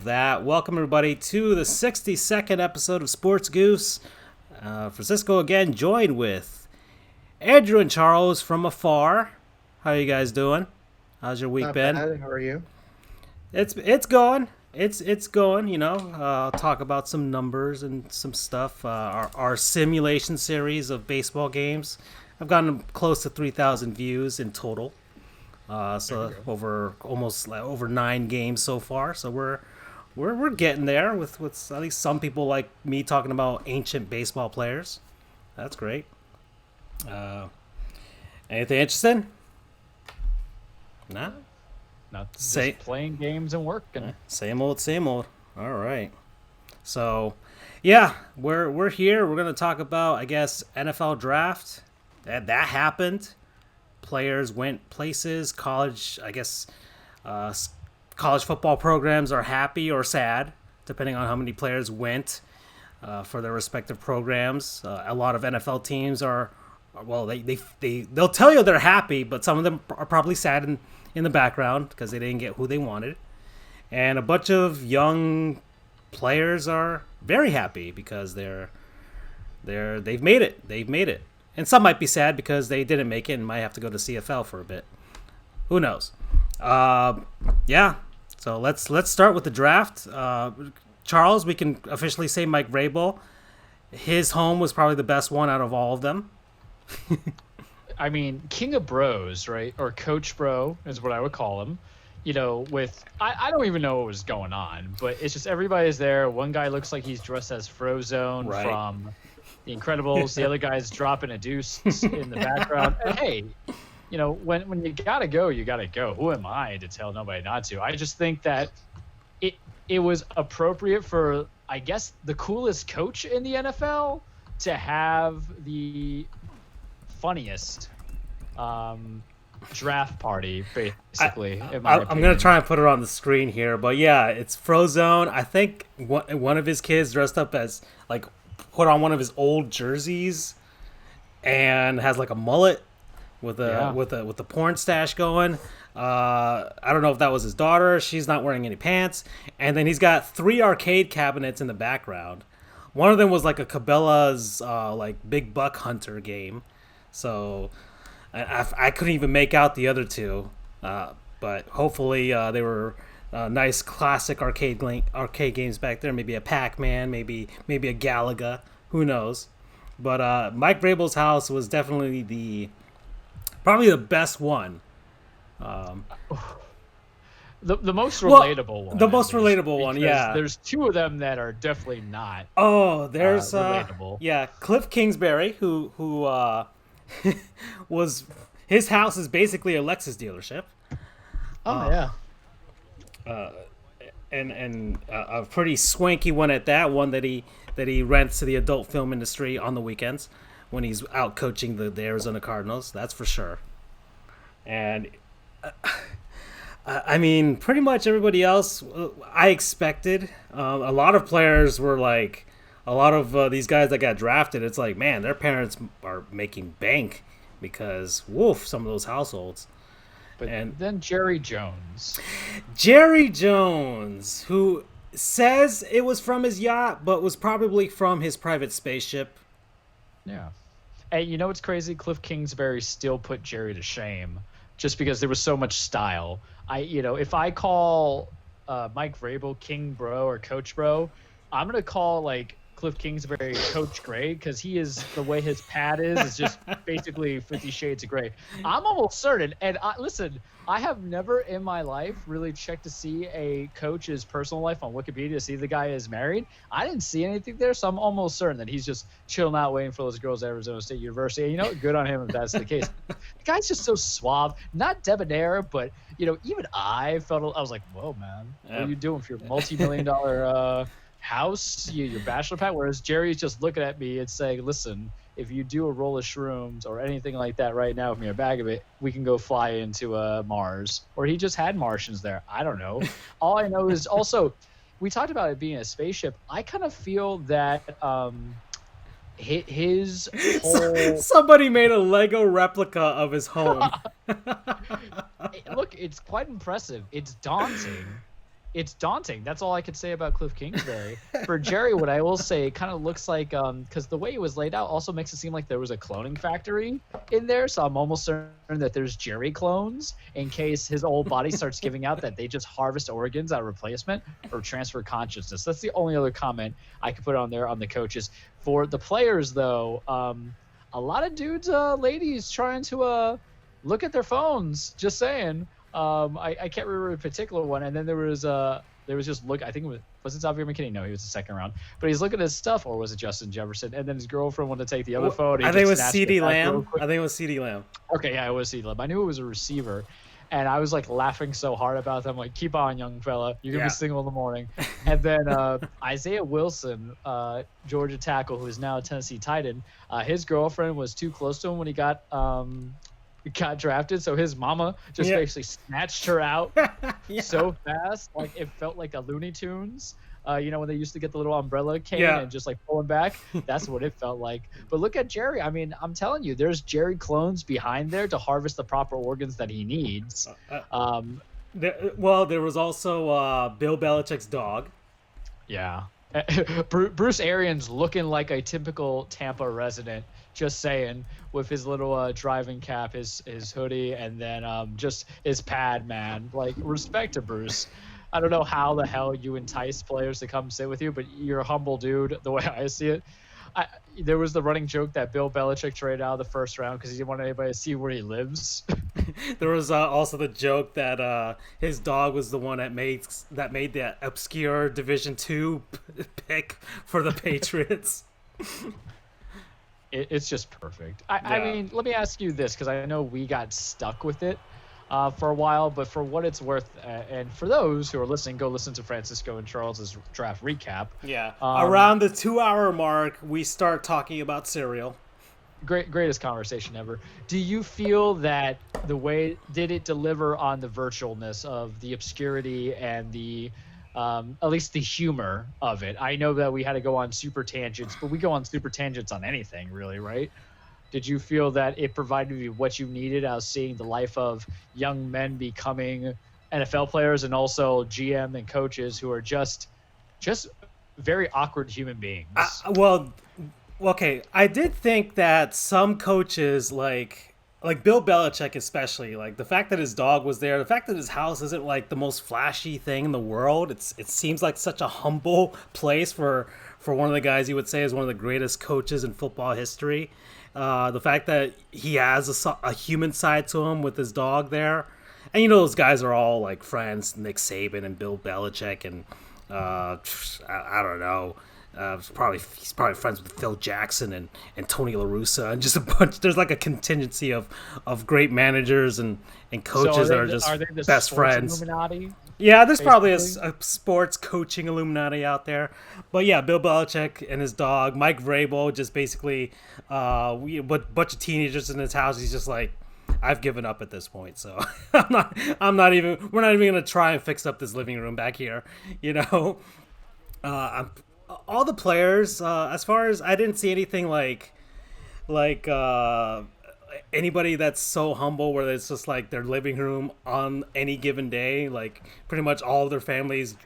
That. Welcome everybody to the 62nd episode of Sports Goofs. Francisco again, joined with Andrew and Charles from afar. How are you guys doing? How's your week Not been? bad. How are you? It's going. It's going. You know, I'll talk about some numbers and some stuff. Our simulation series of baseball games. I've gotten close to 3,000 views in total. So over 9 games so far. So we're getting there with at least some people like me talking about ancient baseball players. That's great. Anything interesting? Nah. Not just playing games and working. Same old. All right. So, yeah, we're here. We're gonna talk about, I guess, NFL draft. That happened. Players went places. College, I guess, college football programs are happy or sad, depending on how many players went for their respective programs. A lot of NFL teams are, well, they'll tell you they're happy, but some of them are probably sad in the background because they didn't get who they wanted. And a bunch of young players are very happy because they've made it. They've made it. And some might be sad because they didn't make it and might have to go to CFL for a bit. Who knows? Yeah. So let's start with the draft. Charles, we can officially say Mike Vrabel. His home was probably the best one out of all of them. I mean, King of Bros, right? Or Coach Bro is what I would call him. You know, I don't even know what was going on, but it's just everybody's there. One guy looks like he's dressed as Frozone from The Incredibles. The other guy's dropping a deuce in the background. And hey, you know, when you gotta go, you gotta go. Who am I to tell nobody not to? I just think that it was appropriate for, I guess, the coolest coach in the NFL to have the funniest draft party, basically. I'm gonna try and put it on the screen here, but yeah, it's Frozone. I think one of his kids dressed up as, like, put on one of his old jerseys and has like a mullet with a porn stash going. I don't know if that was his daughter. She's not wearing any pants. And then he's got 3 arcade cabinets in the background. One of them was like a Cabela's like big buck hunter game. So I couldn't even make out the other two. But hopefully they were nice classic arcade games back there. Maybe a Pac-Man, maybe a Galaga. Who knows? But Mike Vrabel's house was definitely probably the best one. The most relatable one. The most relatable one, yeah. There's 2 of them that are definitely not. Oh, there's relatable. Yeah, Cliff Kingsbury, who was, his house is basically a Lexus dealership. Oh yeah. And a pretty swanky one at that, one that he rents to the adult film industry on the weekends when he's out coaching the Arizona Cardinals. That's for sure. And I mean, pretty much everybody else I expected. A lot of players were like, a lot of these guys that got drafted, it's like, man, their parents are making bank because, woof, some of those households. And then Jerry Jones, who says it was from his yacht, but was probably from his private spaceship. Yeah. And you know what's crazy? Cliff Kingsbury still put Jerry to shame just because there was so much style. If I call Mike Vrabel King Bro or Coach Bro, I'm going to call like Cliff Kingsbury Coach Gray, because he is, the way his pad is just basically 50 Shades of Gray. I'm almost certain, and listen, I have never in my life really checked to see a coach's personal life on Wikipedia to see if the guy is married. I didn't see anything there, so I'm almost certain that he's just chilling out waiting for those girls at Arizona State University. And, you know, good on him if that's the case. The guy's just so suave, not debonair, but, you know, even I was like, whoa, man, what are you doing for your multi-million-dollar house, your bachelor pad? Whereas Jerry's just looking at me and saying, listen, if you do a roll of shrooms or anything like that right now, with me a bag of it, we can go fly into Mars. Or he just had Martians there. I don't know. All I know is also, we talked about it being a spaceship. I kind of feel that his whole... Somebody made a Lego replica of his home. Look, it's quite impressive. It's daunting. It's daunting. That's all I could say about Cliff Kingsbury. For Jerry, what I will say, it kind of looks like, because the way it was laid out also makes it seem like there was a cloning factory in there. So I'm almost certain that there's Jerry clones in case his old body starts giving out, that they just harvest organs at replacement or transfer consciousness. That's the only other comment I could put on there on the coaches. For the players, though, a lot of dudes, ladies trying to look at their phones. Just saying. I can't remember a particular one, and then there was just look. I think was it Xavier McKinney? No, he was the second round. But he's looking at his stuff, or was it Justin Jefferson? And then his girlfriend wanted to take the other phone. I think it was CeeDee Lamb. Okay, yeah, it was CeeDee Lamb. I knew it was a receiver, and I was like laughing so hard about them. Like, keep on, young fella, you're gonna be single in the morning. And then Isaiah Wilson, Georgia tackle, who is now a Tennessee Titan, his girlfriend was too close to him when he got drafted, so his mama just basically snatched her out so fast, like it felt like a Looney Tunes. You know, when they used to get the little umbrella cane and just like pulling back, that's what it felt like. But look at Jerry. I mean, I'm telling you, there's Jerry clones behind there to harvest the proper organs that he needs. There was also Bill Belichick's dog. Yeah. Bruce Arians looking like a typical Tampa resident, just saying, with his little driving cap, his hoodie, and then just his pad, man. Like, respect to Bruce. I don't know how the hell you entice players to come sit with you, but you're a humble dude, the way I see it. There was the running joke that Bill Belichick traded out of the first round because he didn't want anybody to see where he lives. There was also the joke that his dog was the one that made that obscure Division II pick for the Patriots. It's just perfect. I mean, let me ask you this, because I know we got stuck with it for a while, but for what it's worth, and for those who are listening, go listen to Francisco and Charles's draft recap. Yeah. Around the 2-hour mark, we start talking about cereal. Greatest conversation ever. Do you feel that did it deliver on the virtualness of the obscurity and the at least the humor of it? I know that we had to go on super tangents, but we go on super tangents on anything, really, right? Did you feel that it provided you what you needed out of seeing the life of young men becoming NFL players, and also GM and coaches who are just very awkward human beings? Okay, I did think that some coaches, like Bill Belichick especially, like the fact that his dog was there, the fact that his house isn't like the most flashy thing in the world, it seems like such a humble place for one of the guys you would say is one of the greatest coaches in football history. The fact that he has a human side to him with his dog there. And you know those guys are all like friends, Nick Saban and Bill Belichick, and I don't know. He's probably friends with Phil Jackson and Tony La Russa, and just a bunch. There's like a contingency of great managers and coaches that are just best friends. Illuminati? Yeah, there's basically probably a sports coaching Illuminati out there. But yeah, Bill Belichick and his dog, Mike Vrabel, just basically a bunch of teenagers in his house. He's just like, I've given up at this point, so we're not even gonna try and fix up this living room back here, you know. All the players, as far as I didn't see anything like anybody that's so humble where it's just like their living room on any given day, like pretty much all of their families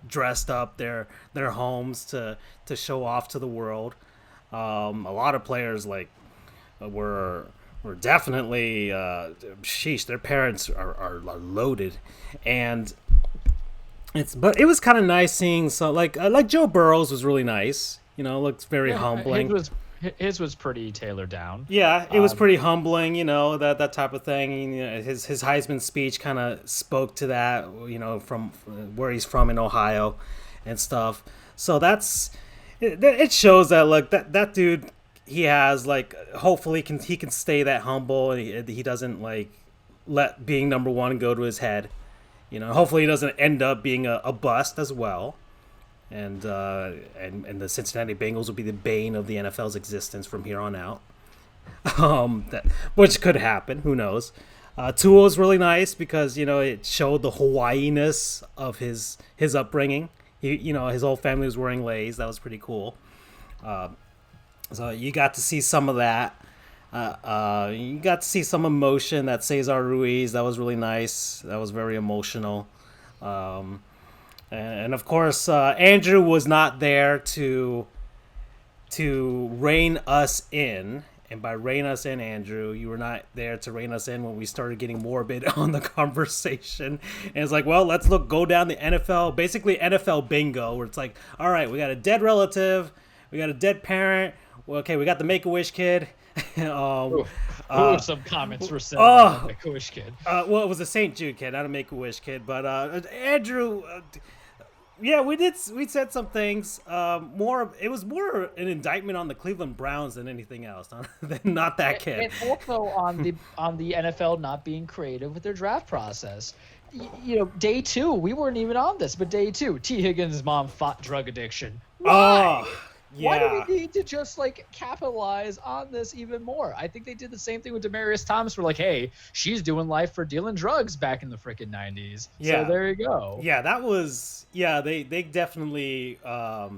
dressed up their homes to show off to the world. A lot of players like were definitely their parents are loaded, but it was kind of nice seeing like Joe Burrows was really nice. Looked very humbling. His was pretty tailored down. Yeah, it was pretty humbling, that type of thing. His Heisman speech kind of spoke to that, from where he's from in Ohio and stuff. So it shows that, look, that dude, he has, like, hopefully he can stay that humble, and he doesn't, like, let being number one go to his head. Hopefully he doesn't end up being a bust as well. And the Cincinnati Bengals will be the bane of the NFL's existence from here on out. Which could happen. Who knows? Tua was really nice because it showed the Hawaii-ness of his upbringing. His whole family was wearing leis. That was pretty cool. So you got to see some of that. You got to see some emotion. That Cesar Ruiz, that was really nice. That was very emotional. And of course, Andrew was not there to rein us in. And by rein us in, Andrew, you were not there to rein us in when we started getting morbid on the conversation. And it's like, well, let's go down the NFL, basically NFL bingo, where it's like, all right, we got a dead relative, we got a dead parent. Well, okay, we got the Make-A-Wish kid. Some comments were said about the Make-A-Wish kid. Well, it was a St. Jude kid, not a Make-A-Wish kid. But Andrew, yeah, we said some things. It was more an indictment on the Cleveland Browns than anything else. Not that kid. And also on the NFL not being creative with their draft process. Day 2, we weren't even on this, but day 2, T. Higgins' mom fought drug addiction. Why? Yeah. Why do we need to just capitalize on this even more? I think they did the same thing with Demaryius Thomas. We're like, hey, she's doing life for dealing drugs back in the freaking 90s. Yeah. So there you go. Yeah, that was they definitely I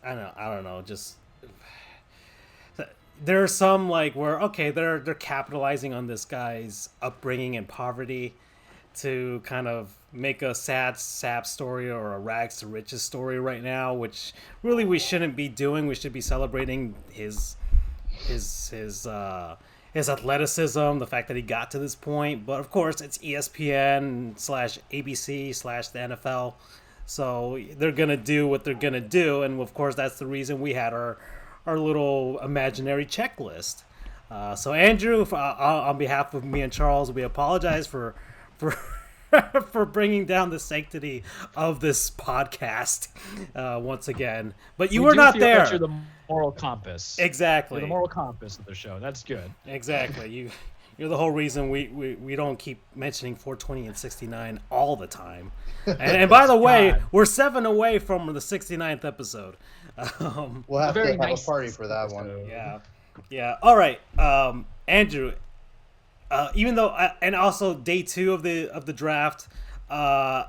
don't know, just there are some where they're capitalizing on this guy's upbringing and poverty to kind of make a sad sap story or a rags to riches story right now, which really we shouldn't be doing. We should be celebrating his athleticism, the fact that he got to this point. But of course, it's ESPN / ABC / the NFL, so they're gonna do what they're gonna do, and of course that's the reason we had our little imaginary checklist. So Andrew, on behalf of me and Charles, we apologize for for bringing down the sanctity of this podcast once again. But you were not there. You're the moral compass. Exactly. You're the moral compass of the show. That's good. Exactly. You're the whole reason we don't keep mentioning 420 and 69 all the time. And by the way, we're 7 away from the 69th episode. We'll have to have a party for that one. Yeah. All right, Andrew. Even though, and also day 2 of the draft, I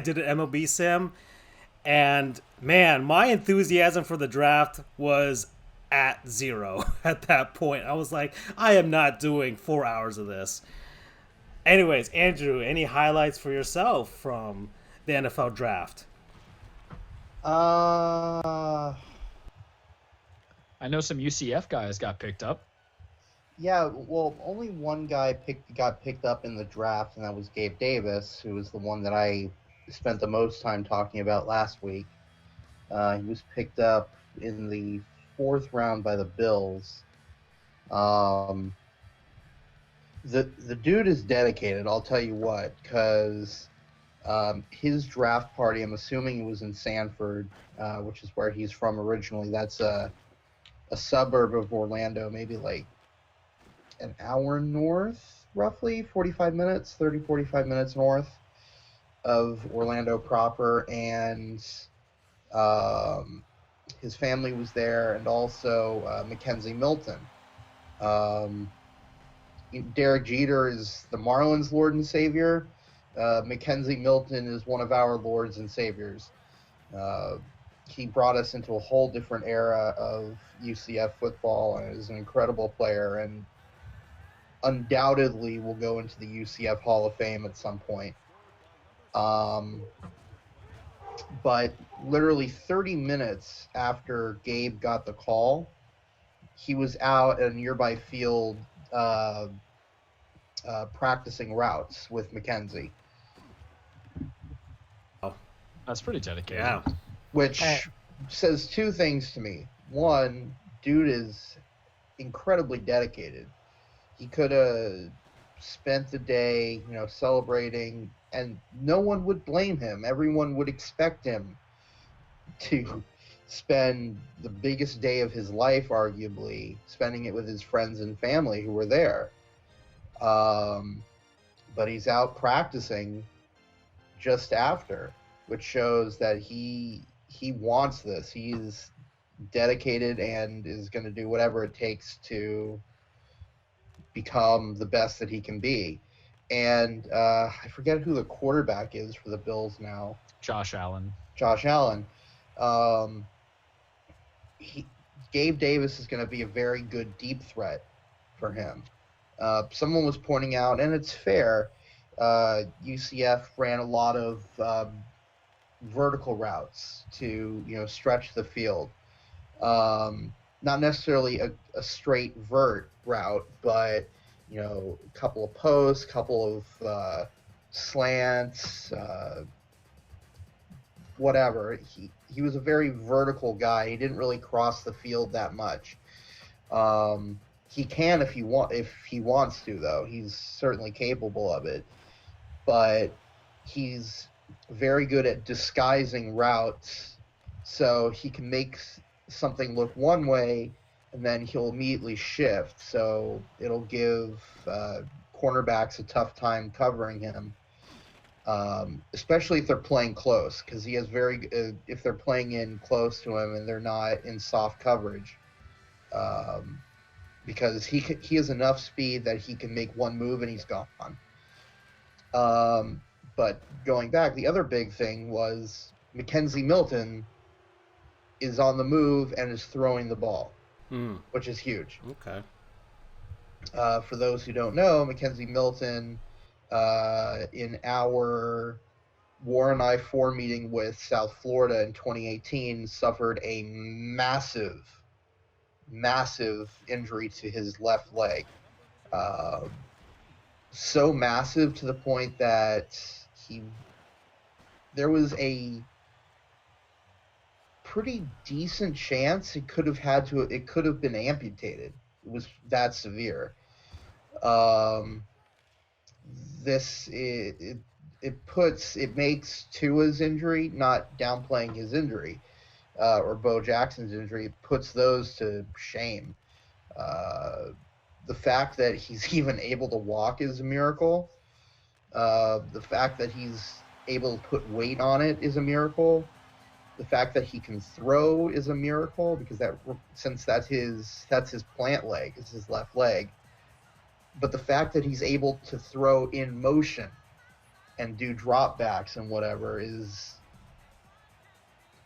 did an MLB sim, and man, my enthusiasm for the draft was at 0 at that point. I was like, I am not doing 4 hours of this. Anyways, Andrew, any highlights for yourself from the NFL draft? I know some UCF guys got picked up. Yeah, well, only one guy got picked up in the draft, and that was Gabe Davis, who was the one that I spent the most time talking about last week. He was picked up in the 4th round by the Bills. The dude is dedicated, I'll tell you what, because his draft party, I'm assuming it was in Sanford, which is where he's from originally. That's a suburb of Orlando, maybe an hour north, roughly 45 minutes north of Orlando proper, and his family was there, and also Mackenzie Milton. Derek Jeter is the Marlins' Lord and Savior. Mackenzie Milton is one of our Lords and Saviors. He brought us into a whole different era of UCF football, and is an incredible player, and undoubtedly will go into the UCF Hall of Fame at some point. But literally 30 minutes after Gabe got the call, he was out at a nearby field practicing routes with Mackenzie. That's pretty dedicated. Yeah. Which says two things to me. One, dude is incredibly dedicated. He could have spent the day, celebrating, and no one would blame him. Everyone would expect him to spend the biggest day of his life, arguably, spending it with his friends and family who were there. Um, but he's out practicing just after, which shows that he wants this. He's dedicated and is going to do whatever it takes to become the best that he can be. And I forget who the quarterback is for the Bills now. Josh Allen. Josh Allen. Um, Gabe Davis is going to be a very good deep threat for him. Someone was pointing out, and it's fair, UCF ran a lot of vertical routes to stretch the field. Not necessarily a straight vert route, but a couple of posts, couple of slants, whatever. He was a very vertical guy. He didn't really cross the field that much. He can if he wants to, though. He's certainly capable of it, but he's very good at disguising routes, so he can make something look one way, and then he'll immediately shift. So it'll give cornerbacks a tough time covering him, especially if they're playing close, because he has if they're playing in close to him and they're not in soft coverage. Because he has enough speed that he can make one move and he's gone. But going back, the other big thing was Mackenzie Milton is on the move and is throwing the ball, which is huge. Okay. For those who don't know, Mackenzie Milton, in our Warren I-4 meeting with South Florida in 2018, suffered a massive injury to his left leg. So massive to the point that there was a pretty decent chance it could have been amputated. It was that severe. It makes Tua's injury, not downplaying his injury, or Bo Jackson's injury, it puts those to shame. The fact that he's even able to walk is a miracle. The fact that he's able to put weight on it is a miracle. The fact that he can throw is a miracle, because since that's his plant leg, it's his left leg. But the fact that he's able to throw in motion and do drop backs and whatever is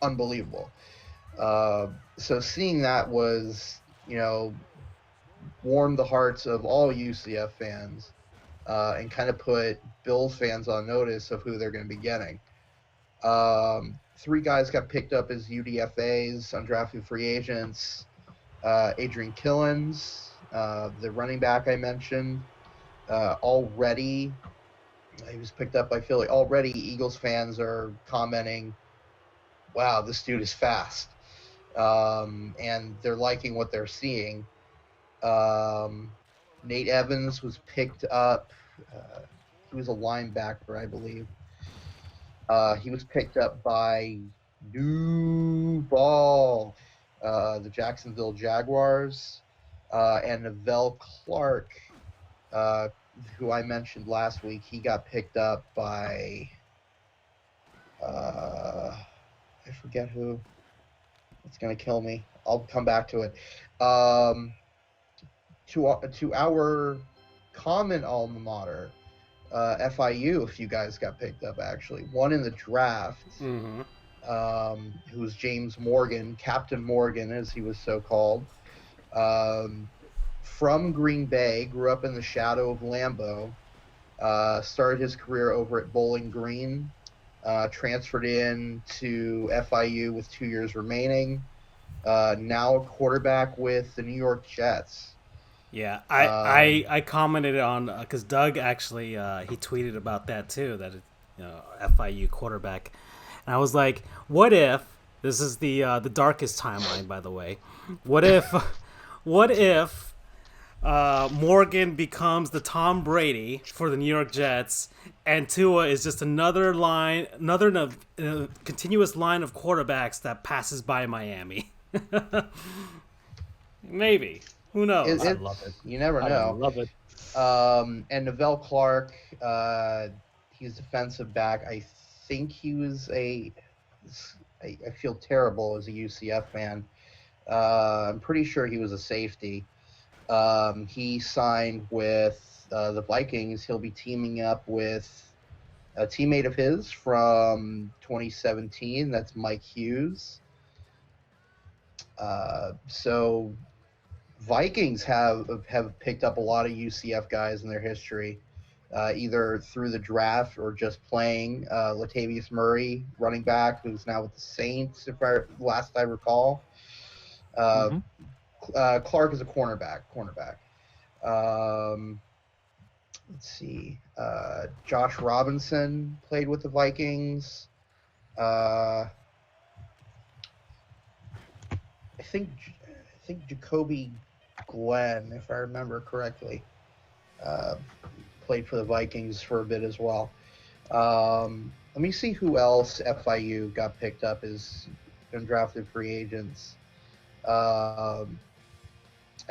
unbelievable. So seeing that was, warmed the hearts of all UCF fans, and kind of put Bills fans on notice of who they're going to be getting. 3 guys got picked up as UDFAs, undrafted free agents. Adrian Killens, the running back I mentioned, already he was picked up by Philly. Already Eagles fans are commenting, wow, this dude is fast. And they're liking what they're seeing. Nate Evans was picked up. He was a linebacker, I believe. He was picked up by Duval, the Jacksonville Jaguars, and Neville Clark, who I mentioned last week. He got picked up by I forget who. It's going to kill me. I'll come back to it. To our common alma mater, FIU, a few guys got picked up, actually. One in the draft, who was James Morgan, Captain Morgan, as he was so called. From Green Bay, grew up in the shadow of Lambeau, started his career over at Bowling Green, transferred in to FIU with 2 years remaining, now a quarterback with the New York Jets. Yeah, I commented on, because Doug actually he tweeted about that too, that FIU quarterback, and I was like, what if This is the darkest timeline, by the way. What if, what if Morgan becomes the Tom Brady for the New York Jets, and Tua is just another continuous line of quarterbacks that passes by Miami? Maybe. Who knows? I love it. You never I know. love it. And Neville Clark, he's defensive back. I think he was I feel terrible as a UCF fan. I'm pretty sure he was a safety. He signed with the Vikings. He'll be teaming up with a teammate of his from 2017. That's Mike Hughes. So Vikings have picked up a lot of UCF guys in their history, either through the draft or just playing. Latavius Murray, running back, who's now with the Saints, last I recall. Clark is a cornerback. Let's see. Josh Robinson played with the Vikings. I think Jacoby Glenn, if I remember correctly, played for the Vikings for a bit as well. Let me see who else FIU got picked up as undrafted free agents. I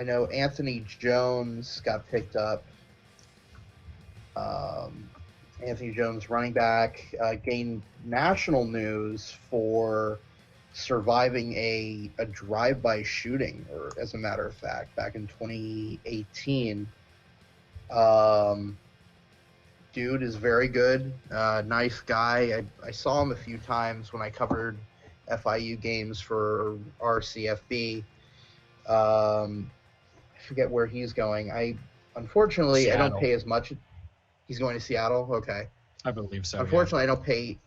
know Anthony Jones got picked up. Anthony Jones, running back, gained national news for surviving a drive-by shooting, or as a matter of fact, back in 2018. Dude is very good, nice guy. I saw him a few times when I covered FIU games for RCFB. I forget where he's going. Unfortunately, Seattle. I don't pay as much. He's going to Seattle? Okay. I believe so. Unfortunately, I don't pay.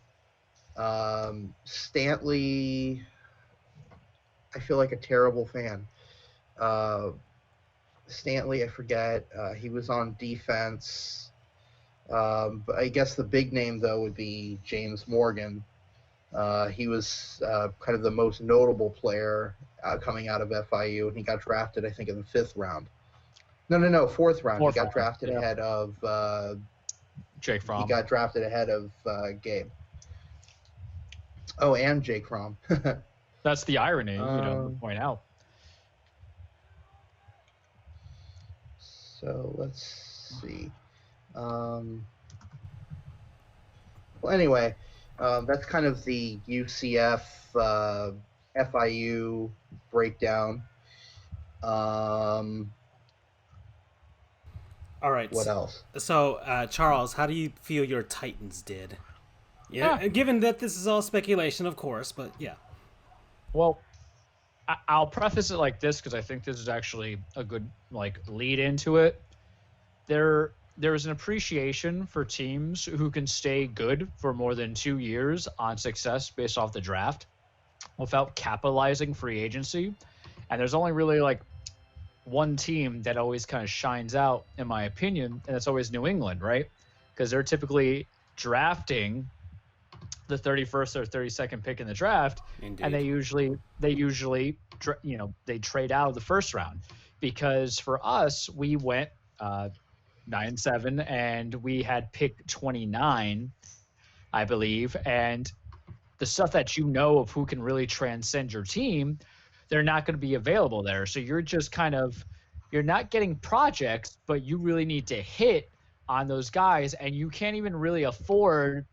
Stanley, I feel like a terrible fan. Stanley, I forget. He was on defense. But I guess the big name, though, would be James Morgan. He was kind of the most notable player coming out of FIU, and he got drafted, I think, in the 5th round. No, 4th round. He got drafted ahead of Jake Fromm. He got drafted ahead of Gabe. Oh, and Jake Fromm. That's the irony, to point out. So let's see. Well, anyway, that's kind of the UCF FIU breakdown. All right. What else? So, Charles, how do you feel your Titans did? Yeah, given that this is all speculation, of course, but yeah. Well, I'll preface it like this because I think this is actually a good lead into it. There is an appreciation for teams who can stay good for more than 2 years on success based off the draft without capitalizing free agency. And there's only really one team that always kind of shines out, in my opinion, and it's always New England, right? Because they're typically drafting the 31st or 32nd pick in the draft. Indeed. And they usually they trade out of the first round, because for us, we went 9-7 and we had pick 29, I believe, and the stuff that of who can really transcend your team, they're not going to be available there. So you're just you're not getting projects, but you really need to hit on those guys, and you can't even really afford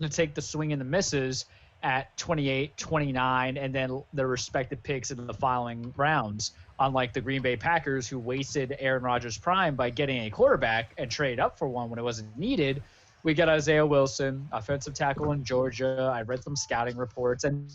to take the swing and the misses at 28, 29, and then the respective picks in the following rounds, unlike the Green Bay Packers, who wasted Aaron Rodgers' prime by getting a quarterback and traded up for one when it wasn't needed. We got Isaiah Wilson, offensive tackle in Georgia. I read some scouting reports, and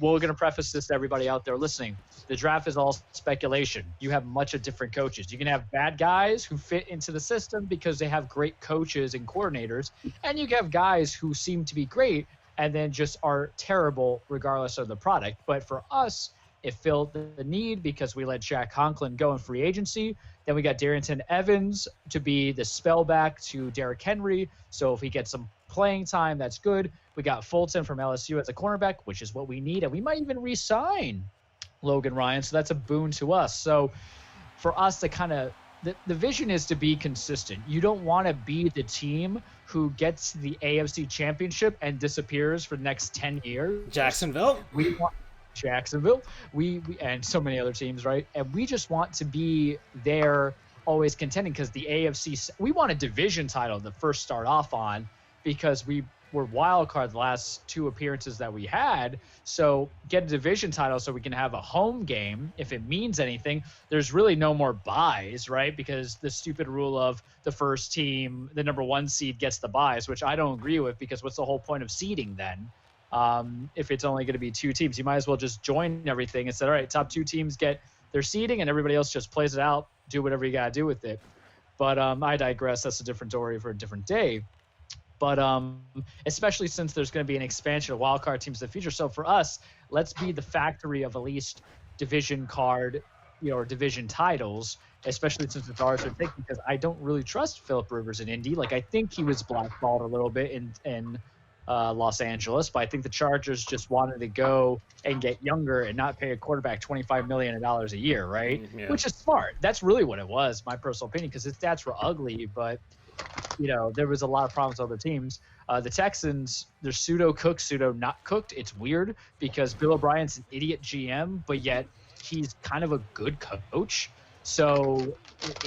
we're going to preface this to everybody out there listening. The draft is all speculation. You have much of different coaches. You can have bad guys who fit into the system because they have great coaches and coordinators, and you can have guys who seem to be great and then just are terrible regardless of the product. But for us, it filled the need because we let Jack Conklin go in free agency. Then we got Darrington Evans to be the spellback to Derrick Henry. So if he gets some playing time, that's good. We got Fulton from LSU as a cornerback, which is what we need. And we might even re-sign Logan Ryan. So that's a boon to us. So for us to kind of, the vision is to be consistent. You don't want to be the team who gets the AFC championship and disappears for the next 10 years. Jacksonville. We want Jacksonville. We and so many other teams, right? And we just want to be there always contending, because the AFC, we want a division title to first start off on, because we were wild card the last 2 appearances that we had. So get a division title so we can have a home game if it means anything. There's really no more buys, right? Because the stupid rule of the first team, the number 1 seed gets the buys, which I don't agree with, because what's the whole point of seeding then? If it's only going to be 2 teams, you might as well just join everything and say, all right, top 2 teams get their seeding and everybody else just plays it out, do whatever you got to do with it. But I digress. That's a different story for a different day. But especially since there's going to be an expansion of wildcard teams in the future. So for us, let's be the factory of at least division card, or division titles, especially since it's ours to take, because I don't really trust Phillip Rivers in Indy. Like, I think he was blackballed a little bit in Los Angeles, but I think the Chargers just wanted to go and get younger and not pay a quarterback $25 million a year, right? Yeah. Which is smart. That's really what it was, my personal opinion, because his stats were ugly, but there was a lot of problems with other teams. The Texans, they're pseudo cooked, pseudo not cooked. It's weird because Bill O'Brien's an idiot GM, but yet he's kind of a good coach. So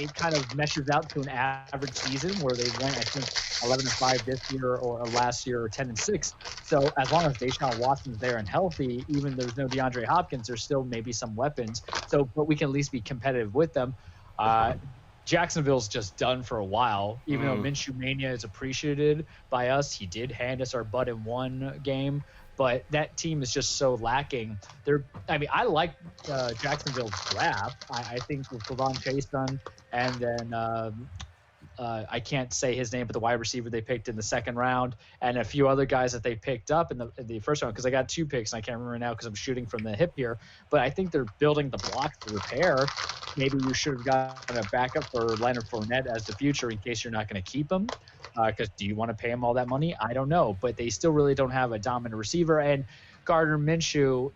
it kind of meshes out to an average season where they went, I think, 11-5 this year, or last year, or 10-6. So as long as Deshaun Watson's there and healthy, even there's no DeAndre Hopkins, there's still maybe some weapons. So, but we can at least be competitive with them. Jacksonville's just done for a while. Even though Minshew Mania is appreciated by us, he did hand us our butt in one game, but that team is just so lacking. I like Jacksonville's draft. I think with Kevon Chason, and then I can't say his name, but the wide receiver they picked in the second round, and a few other guys that they picked up in the first round, because I got 2 picks and I can't remember now because I'm shooting from the hip here. But I think they're building the blocks to repair. Maybe you should have gotten a backup for Leonard Fournette as the future in case you're not going to keep him. Because do you want to pay him all that money? I don't know. But they still really don't have a dominant receiver. And Gardner Minshew,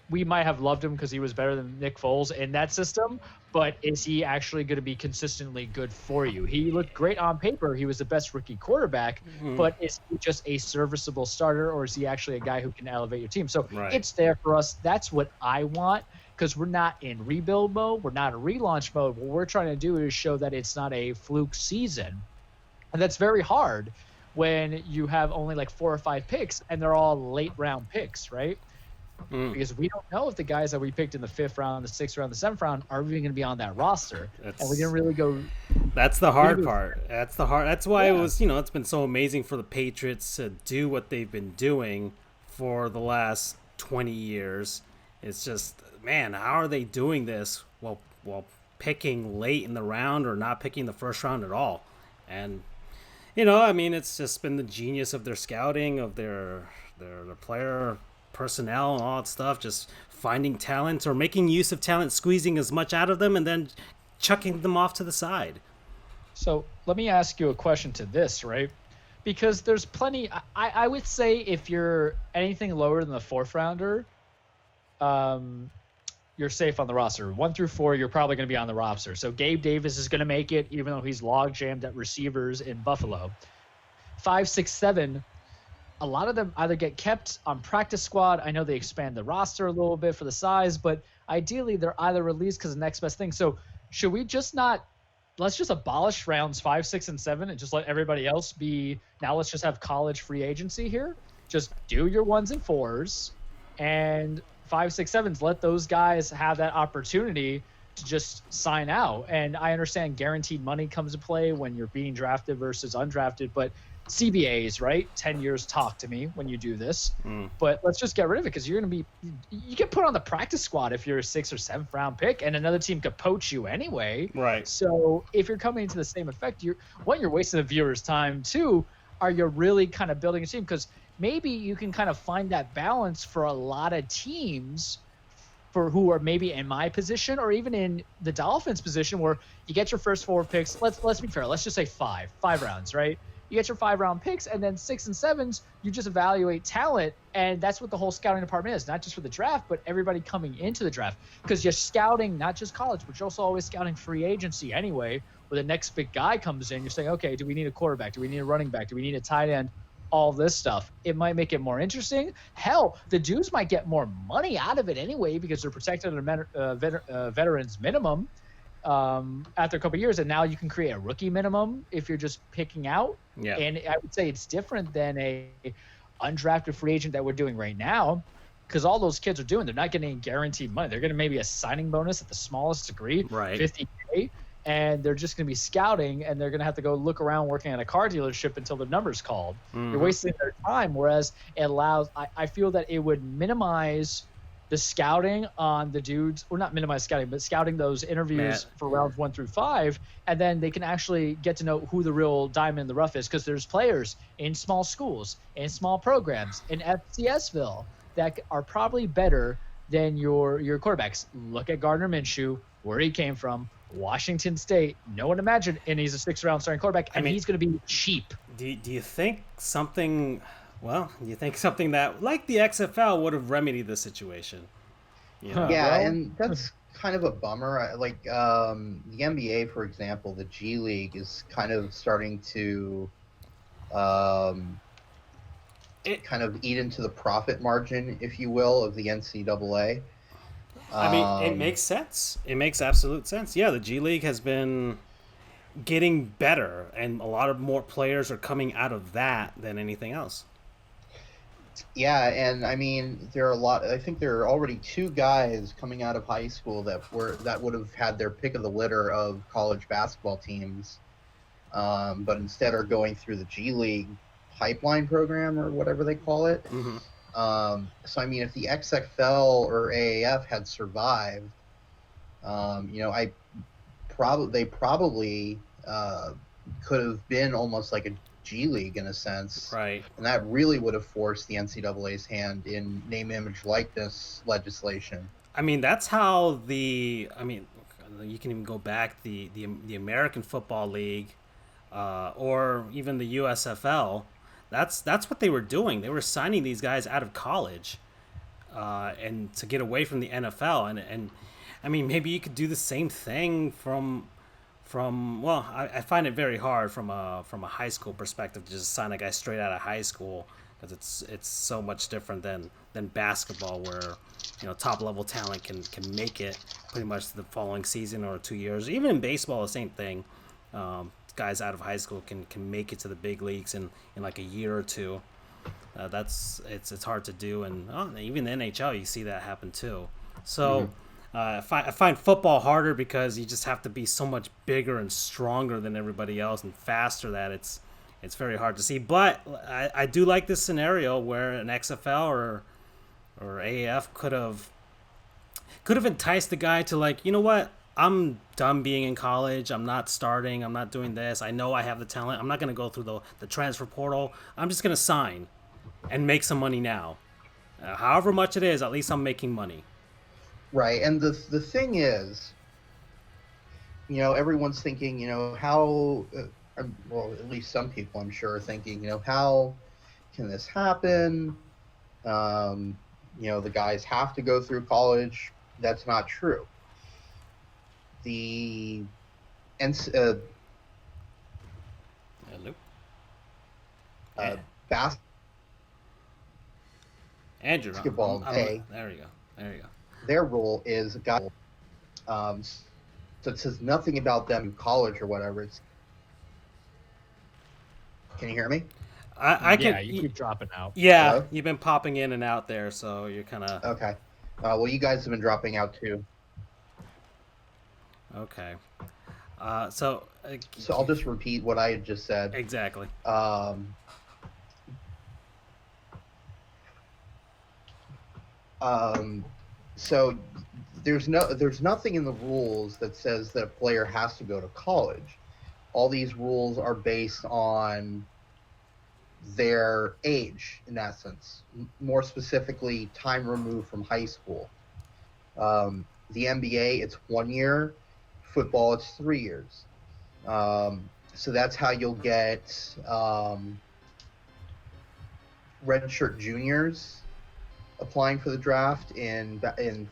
we might have loved him because he was better than Nick Foles in that system, but is he actually going to be consistently good for you? He looked great on paper. He was the best rookie quarterback, but is he just a serviceable starter, or is he actually a guy who can elevate your team? So It's there for us. That's what I want, because we're not in rebuild mode. We're not in relaunch mode. What we're trying to do is show that it's not a fluke season. And that's very hard when you have only like 4 or 5 picks and they're all late round picks, right? Because we don't know if the guys that we picked in the 5th round, the 6th round, the 7th round are even going to be on that roster. And we didn't really go. That's the hard part. That's why it was, it's been so amazing for the Patriots to do what they've been doing for the last 20 years. It's just, man, how are they doing this while picking late in the round or not picking the first round at all? And, it's just been the genius of their scouting, of their player personnel and all that stuff, just finding talent or making use of talent, squeezing as much out of them, and then chucking them off to the side. So let me ask you a question to this, right? Because there's plenty. I would say if you're anything lower than the 4th rounder, you're safe on the roster. 1 through 4, you're probably going to be on the roster. So Gabe Davis is going to make it, even though he's log jammed at receivers in Buffalo. 5, 6, 7. A lot of them either get kept on practice squad. I know they expand the roster a little bit for the size, but ideally they're either released because of the next best thing. So should we just let's just abolish rounds 5, 6, and 7 and just let everybody else be, now let's just have college free agency here. Just do your 1s and 4s, and 5, 6, 7s, let those guys have that opportunity to just sign out. And I understand guaranteed money comes to play when you're being drafted versus undrafted, but CBAs, right? 10 years, talk to me when you do this. But let's just get rid of it, because you get put on the practice squad if you're a 6th or 7th round pick, and another team could poach you anyway. Right. So if you're coming into the same effect, you're wasting the viewer's time too. Are you really kind of building a team? Because maybe you can kind of find that balance for a lot of teams for who are maybe in my position or even in the Dolphins position, where you get your first 4 picks. Let's be fair. Let's just say 5 rounds, right? You get your 5-round picks, and then 6 and 7s, you just evaluate talent, and that's what the whole scouting department is, not just for the draft, but everybody coming into the draft, because you're scouting not just college, but you're also always scouting free agency anyway, where the next big guy comes in. You're saying, okay, do we need a quarterback? Do we need a running back? Do we need a tight end? All this stuff. It might make it more interesting. Hell, the dudes might get more money out of it anyway because they're protected at a veterans minimum after a couple of years, and now you can create a rookie minimum if you're just picking out. Yeah. And I would say it's different than a undrafted free agent that we're doing right now, because all those kids are doing, they're not getting guaranteed money. They're getting maybe a signing bonus at the smallest degree, right, $50K, and they're just going to be scouting, and they're going to have to go look around working at a car dealership until the number's called. You're wasting their time, whereas it allows – I feel that it would minimize the scouting on the dudes – or not minimize scouting, but scouting those interviews for rounds 1 through 5, and then they can actually get to know who the real diamond in the rough is, because there's players in small schools, in small programs, in FCSville that are probably better than your quarterbacks. Look at Gardner Minshew, where he came from, Washington State. No one imagined, and he's a 6th-round starting quarterback, and he's going to be cheap. Do you think something? Well, you think something that like the XFL would have remedied the situation? You know? Yeah, and that's kind of a bummer. Like the NBA, for example, the G League is kind of starting to kind of eat into the profit margin, if you will, of the NCAA. I mean, it makes sense. It makes absolute sense. Yeah, the G League has been getting better, and a lot of more players are coming out of that than anything else. Yeah, and I mean, there are a lot. I think there are already 2 guys coming out of high school that would have had their pick of the litter of college basketball teams, but instead are going through the G League pipeline program or whatever they call it. Mm-hmm. So I mean, if the XFL or AAF had survived, you know, they probably could have been almost like a G League in a sense, right? And that really would have forced the NCAA's hand in name, image, likeness legislation. I mean, that's how you can even go back the American Football League, or even the USFL. That's what they were doing. They were signing these guys out of college, and to get away from the NFL. And I mean, maybe you could do the same thing from. Well, I find it very hard from a high school perspective to just sign a guy straight out of high school, because it's so much different than basketball, where top level talent can make it pretty much the following season or 2 years. Even in baseball, the same thing. Guys out of high school can make it to the big leagues in like a year or 2. It's hard to do, and even the NHL, you see that happen too. So I find football harder because you just have to be so much bigger and stronger than everybody else and faster, that it's very hard to see. But I do like this scenario where an XFL or AAF could have enticed the guy to, like, you know what? I'm done being in college. I'm not starting. I'm not doing this. I know I have the talent. I'm not going to go through the transfer portal. I'm just going to sign and make some money now. However much it is, at least I'm making money. Right. And the thing is, everyone's thinking, how, well, at least some people, I'm sure, are thinking, how can this happen? The guys have to go through college. That's not true. The Hello. Basketball. There you go. Their rule is so it says nothing about them in college or whatever. Can you hear me? I can. Yeah, you keep dropping out. Yeah, Hello? You've been popping in and out there, so you're kind of okay. Well, you guys have been dropping out too. Okay. So I'll just repeat what I had just said. Exactly. So there's nothing in the rules that says that a player has to go to college. All these rules are based on their age, in essence. More specifically, time removed from high school. The NBA, it's 1 year. Football, it's 3 years. So that's how you'll get redshirt juniors applying for the draft in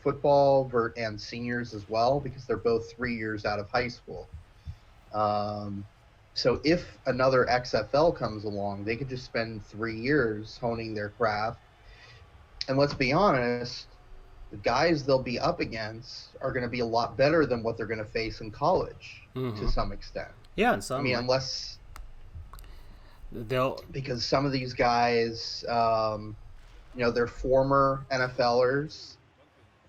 football and seniors as well, because they're both 3 years out of high school. So if another XFL comes along, they could just spend 3 years honing their craft. And let's be honest, the guys they'll be up against are going to be a lot better than what they're going to face in college to some extent. Yeah, in I some mean, way. unless They'll because some of these guys, they're former NFLers.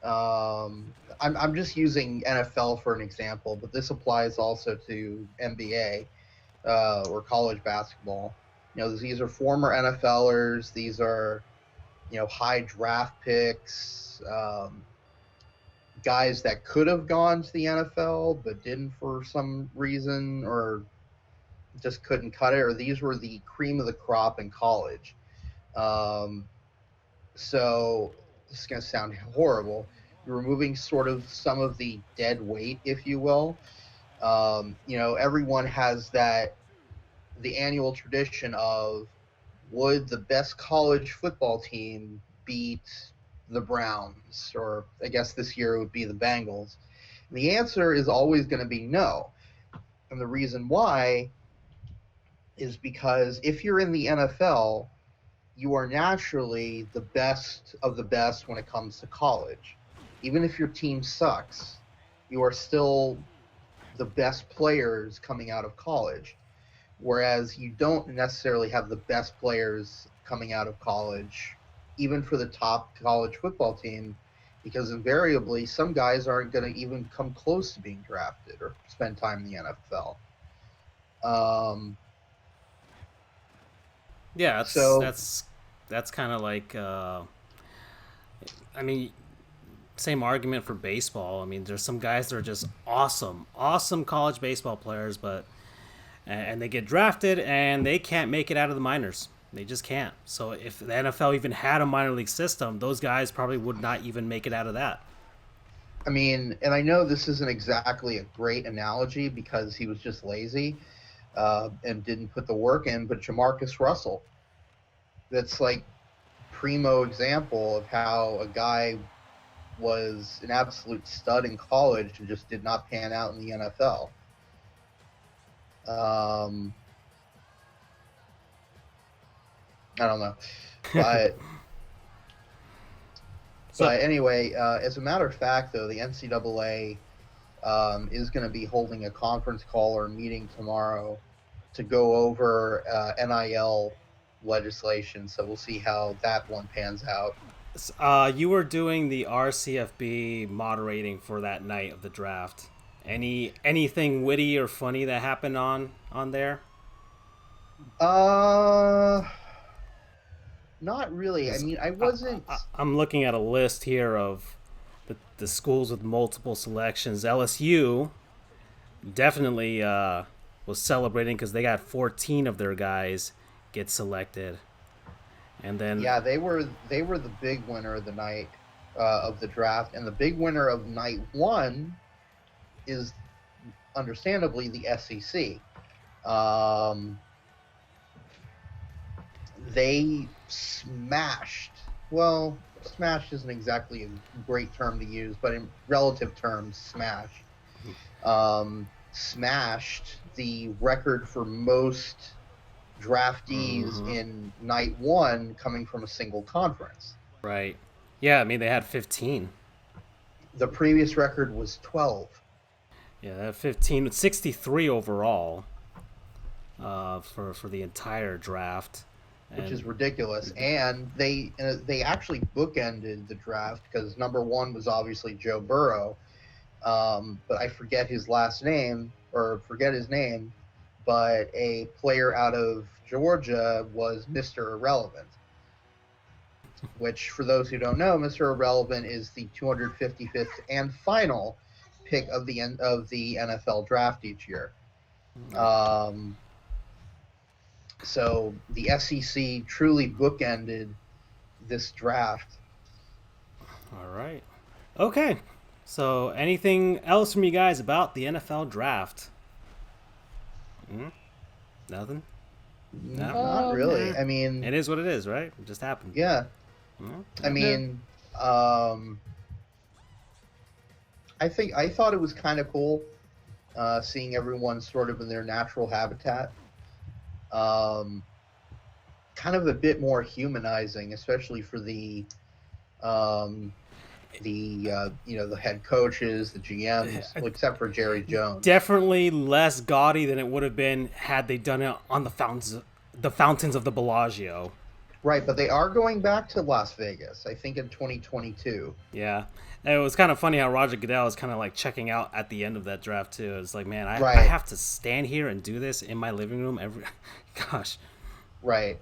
I'm just using NFL for an example, but this applies also to NBA or college basketball. These are former NFLers. These are, high draft picks, guys that could have gone to the NFL but didn't for some reason, or just couldn't cut it, or these were the cream of the crop in college. Um, so this is going to sound horrible. You're removing sort of some of the dead weight, if you will. Everyone has the annual tradition of, would the best college football team beat the Browns? Or I guess this year it would be the Bengals. And the answer is always going to be no. And the reason why is because if you're in the NFL, you are naturally the best of the best when it comes to college. Even if your team sucks, you are still the best players coming out of college. Whereas you don't necessarily have the best players coming out of college, even for the top college football team, because invariably some guys aren't going to even come close to being drafted or spend time in the NFL. Yeah, So that's kind of like I mean, same argument for baseball. I mean, there's some guys that are just awesome college baseball players, but and they get drafted and they can't make it out of the minors. They just can't. So if the NFL even had a minor league system, those guys probably would not even make it out of that. I mean, and I know this isn't exactly a great analogy because he was just lazy and didn't put the work in, but Jamarcus Russell, that's like primo example of how a guy was an absolute stud in college and just did not pan out in the NFL. I don't know, but So but anyway, as a matter of fact, though, the NCAA is going to be holding a conference call or meeting tomorrow to go over NIL legislation. So we'll see how that one pans out. you were doing the RCFB moderating for that night of the draft. Anything witty or funny that happened on there? Uh, Not really. I 'Cause mean, I wasn't. I'm looking at a list here of the schools with multiple selections. LSU definitely was celebrating because they got 14 of their guys get selected, and then Yeah, they were the big winner of the night of the draft, and the big winner of night one is understandably the SEC. Um, they smashed. Well, smashed isn't exactly a great term to use, but in relative terms, smashed the record for most draftees in night one coming from a single conference. right, yeah, I mean they had 15. The previous record was 12. Yeah, they had 15, 63 overall for the entire draft. Which And is ridiculous. And they actually bookended the draft because number one was obviously Joe Burrow, but I forget his last name or forget his name. But a player out of Georgia was Mr. Irrelevant, which, for those who don't know, Mr. Irrelevant is the 255th and final pick of the NFL draft each year. So the SEC truly bookended this draft. all right, okay. So anything else from you guys about the NFL draft? Nothing. No. Not really. I mean, It is what it is, right? It just happened. yeah. Well, I mean, I thought it was kind of cool seeing everyone sort of in their natural habitat. Kind of a bit more humanizing, especially for the head coaches, the GMs, well, except for Jerry Jones. definitely less gaudy than it would have been had they done it on the fountains of the Bellagio. Right, but they are going back to Las Vegas, I think in 2022. Yeah. And it was kind of funny how Roger Goodell was kind of like checking out at the end of that draft too. It's like, man, I Right. have to stand here and do this in my living room every. Gosh. Right.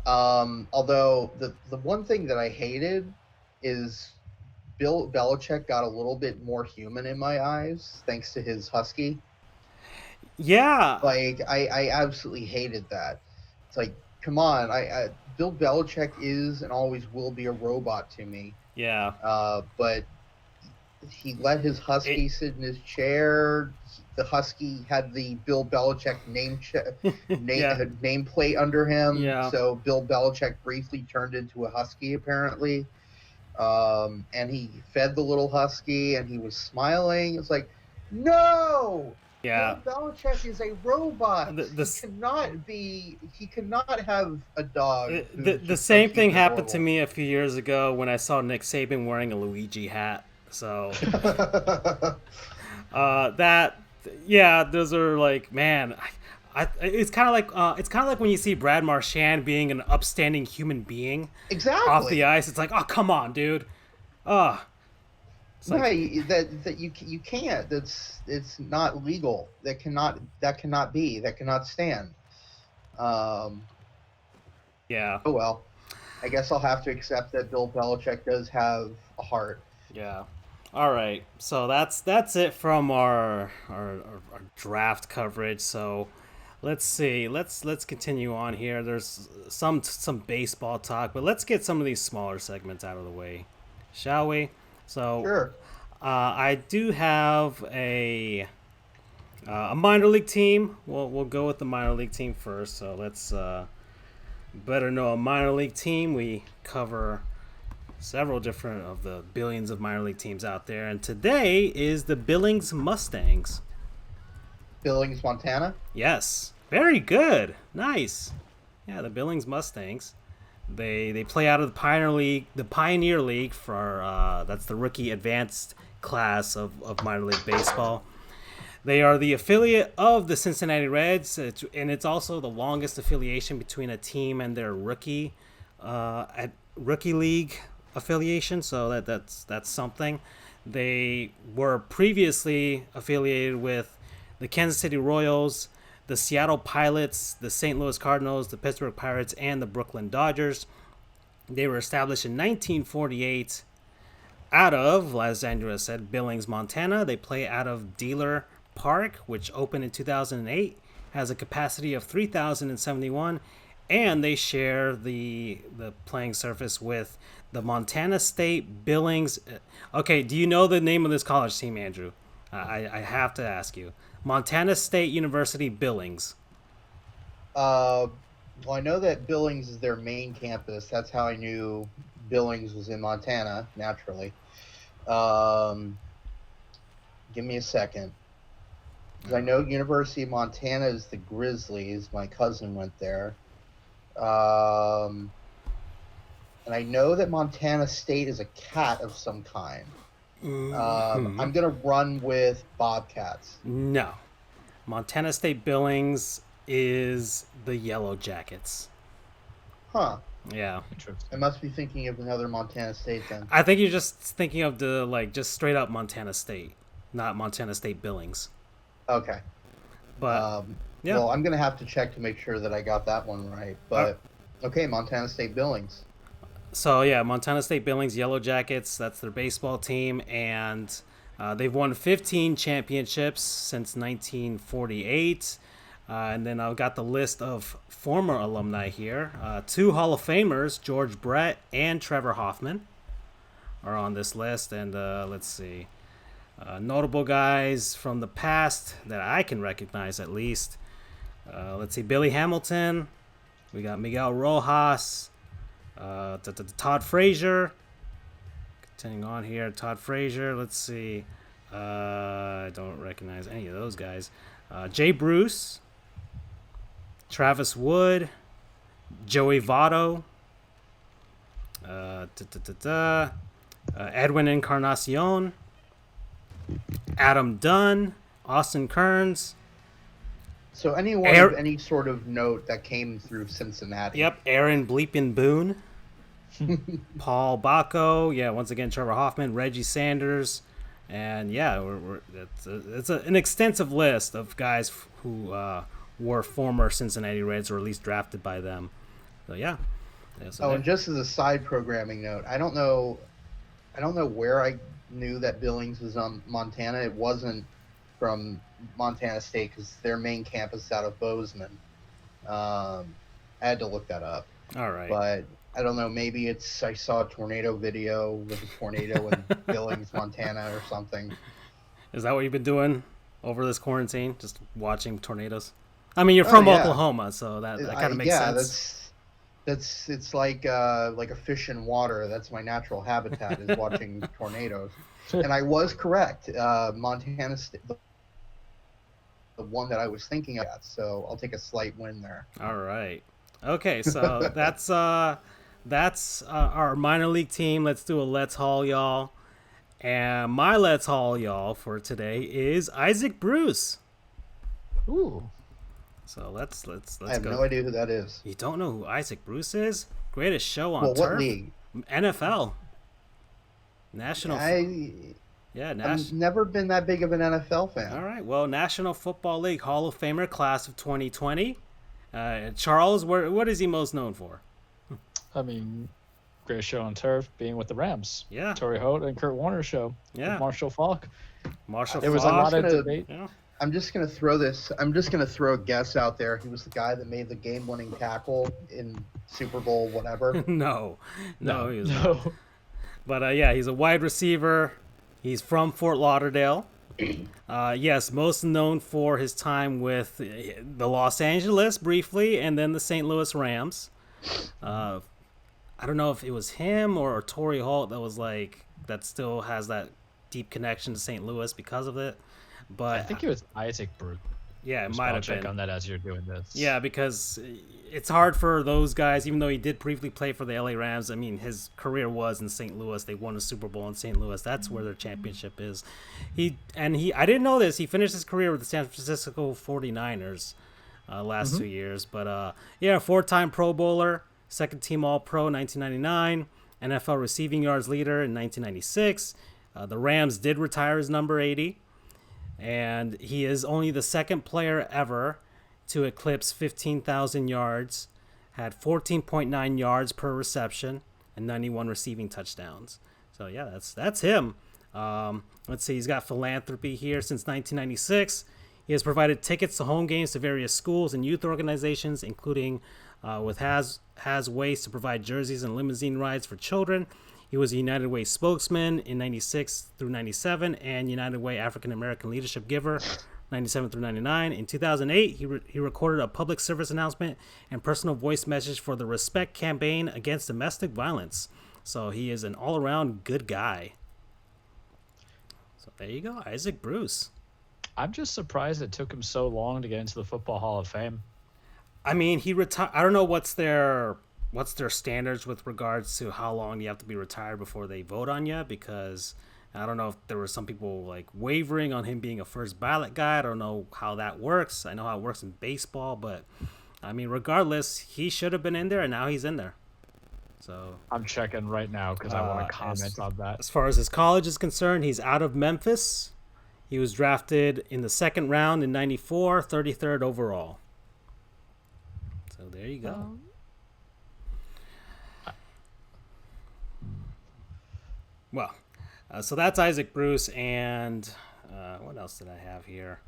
Although the one thing that I hated is Bill Belichick got a little bit more human in my eyes thanks to his husky. Yeah. Like I absolutely hated that. It's like, come on, Bill Belichick is and always will be a robot to me. Yeah. But he let his husky sit in his chair. The husky had the Bill Belichick nameplate under him. Yeah. So Bill Belichick briefly turned into a husky, apparently. And he fed the little husky, and he was smiling. It's like, no! Yeah. Bill Belichick is a robot. He cannot have a dog. The same thing happened to me a few years ago when I saw Nick Saban wearing a Luigi hat. So those are like, man, it's kind of like when you see Brad Marchand being an upstanding human being Exactly. off the ice. It's like, oh, come on, dude. It's like, Right, that you can't. It's not legal. That cannot stand. yeah, Oh well, I guess I'll have to accept that Bill Belichick does have a heart. yeah. All right, so that's it from our draft coverage. So let's see, let's continue on here. There's some baseball talk, but let's get some of these smaller segments out of the way, shall we? So Sure. I do have a minor league team. We'll go with the minor league team first. So let's better know a minor league team. We cover several different of the billions of minor league teams out there, and today is the Billings Mustangs. Billings, Montana. Yes, very good, nice. Yeah, the Billings Mustangs. They play out of the Pioneer League for that's the rookie advanced class of minor league baseball. They are the affiliate of the Cincinnati Reds, and it's also the longest affiliation between a team and their rookie league affiliation. So that's something. They were previously affiliated with the Kansas City Royals, the Seattle Pilots, the St. Louis Cardinals, the Pittsburgh Pirates, and the Brooklyn Dodgers. They were established in 1948 out of, as Andrew said, Billings, Montana. They play out of Dealer Park, which opened in 2008, has a capacity of 3,071, and they share the playing surface with the Montana State Billings. Okay, do you know the name of this college team, Andrew? I have to ask you. Montana State University Billings. Well, I know that Billings is their main campus. That's how I knew Billings was in Montana, naturally. Give me a second. Because I know University of Montana is the Grizzlies. My cousin went there. And I know that Montana State is a cat of some kind. I'm going to run with Bobcats. No. Montana State Billings is the Yellow Jackets. Huh. Yeah. Interesting. I must be thinking of another Montana State then. I think you're just thinking of just straight up Montana State, not Montana State Billings. Okay. But yeah. Well, I'm going to have to check to make sure that I got that one right. But, okay, Montana State Billings. So, yeah, Montana State Billings, Yellow Jackets, that's their baseball team. And they've won 15 championships since 1948. And then I've got the list of former alumni here. 2 Hall of Famers, George Brett and Trevor Hoffman, are on this list. And let's see. Notable guys from the past that I can recognize at least. Let's see, Billy Hamilton. We got Miguel Rojas. Todd Frazier. Continuing on here, Todd Frazier. Let's see. I don't recognize any of those guys. Jay Bruce. Travis Wood. Joey Votto. Edwin Encarnacion. Adam Dunn. Austin Kearns. So anyone of any sort of note that came through Cincinnati. Yep, Aaron Bleepin Boone. Paul Bacco. Yeah, once again, Trevor Hoffman, Reggie Sanders. And yeah, it's an extensive list of guys who were former Cincinnati Reds or at least drafted by them. So yeah. And just as a side programming note, I don't know where I knew that Billings was on Montana. It wasn't from Montana State because their main campus is out of Bozeman. I had to look that up. All right. But I don't know. Maybe I saw a tornado video with a tornado in Billings, Montana, or something. Is that what you've been doing over this quarantine? Just watching tornadoes? I mean, you're from Oklahoma, so that kind of makes sense. It's like a fish in water. That's my natural habitat is watching tornadoes. And I was correct. Montana State, the one that I was thinking of. So I'll take a slight win there. All right. Okay, so that's our minor league team. Let's do a Let's Haul Y'all. And my Let's Haul Y'all for today is Isaac Bruce. Ooh. So let's go. I have no idea who that is. You don't know who Isaac Bruce is? Greatest show on turf. What league? NFL. National. I've never been that big of an NFL fan. All right. Well, National Football League Hall of Famer, class of 2020. Charles, what is he most known for? I mean, greatest show on turf, being with the Rams. Yeah. Torrey Holt and Kurt Warner show. Yeah. With Marshall Faulk. There was a lot of debate. Yeah. I'm just gonna throw a guess out there. He was the guy that made the game-winning tackle in Super Bowl, whatever. No, he was not. But yeah, he's a wide receiver. He's from Fort Lauderdale. Yes, most known for his time with the Los Angeles briefly, and then the St. Louis Rams. I don't know if it was him or Torrey Holt that still has that deep connection to St. Louis because of it. But I think it was Isaac Bruce. Yeah, it might have been. Check on that as you're doing this. Yeah, because it's hard for those guys, even though he did briefly play for the LA Rams. I mean, his career was in St. Louis. They won a Super Bowl in St. Louis. That's where their championship is. I didn't know this. He finished his career with the San Francisco 49ers last 2 years. But yeah, 4-time Pro Bowler, second team All-Pro 1999, NFL receiving yards leader in 1996. The Rams did retire his number 80. And he is only the second player ever to eclipse 15,000 yards, had 14.9 yards per reception, and 91 receiving touchdowns. So, yeah, that's him. Let's see, he's got philanthropy here since 1996. He has provided tickets to home games to various schools and youth organizations, including with Has Ways to provide jerseys and limousine rides for children. He was a United Way spokesman in 96 through 97 and United Way African American Leadership Giver 97 through 99. In 2008, he recorded a public service announcement and personal voice message for the Respect campaign against domestic violence. So he is an all-around good guy. So there you go, Isaac Bruce. I'm just surprised it took him so long to get into the Football Hall of Fame. I mean, he retired. I don't know what's their standards with regards to how long you have to be retired before they vote on you, because I don't know if there were some people like wavering on him being a first ballot guy. I don't know how that works. I know how it works in baseball, but I mean, regardless, he should have been in there, and now he's in there. So I'm checking right now because I want to comment on that. As far as his college is concerned, he's out of Memphis. He was drafted in the second round in 94, 33rd overall. So there you go. Well, so that's Isaac Bruce, and what else did I have here?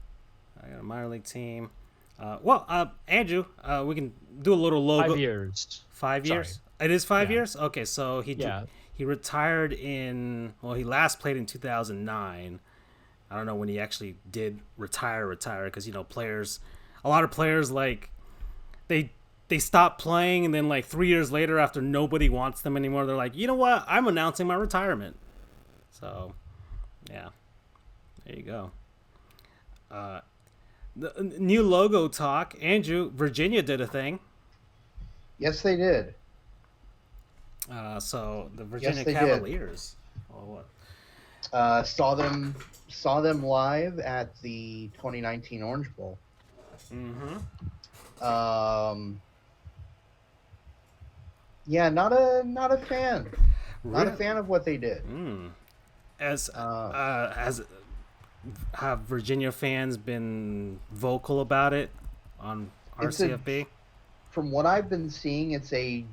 I got a minor league team. Andrew, we can do a little logo. 5 years. 5 years? It is 5 years? Okay, so he retired he last played in 2009. I don't know when he actually did retire, because, players, a lot of players like they they stop playing, and then like 3 years later, after nobody wants them anymore, they're like, you know what? I'm announcing my retirement. So, yeah, there you go. The new logo talk, Andrew. Virginia did a thing. Yes, they did. So the Yes, Virginia they did. Cavaliers. Oh, what? Saw them live at the 2019 Orange Bowl. Mm-hmm. Yeah, not a fan. Not a Really? fan of what they did. As have Virginia fans been vocal about it on It's a RCFB? From what I've been seeing, it's a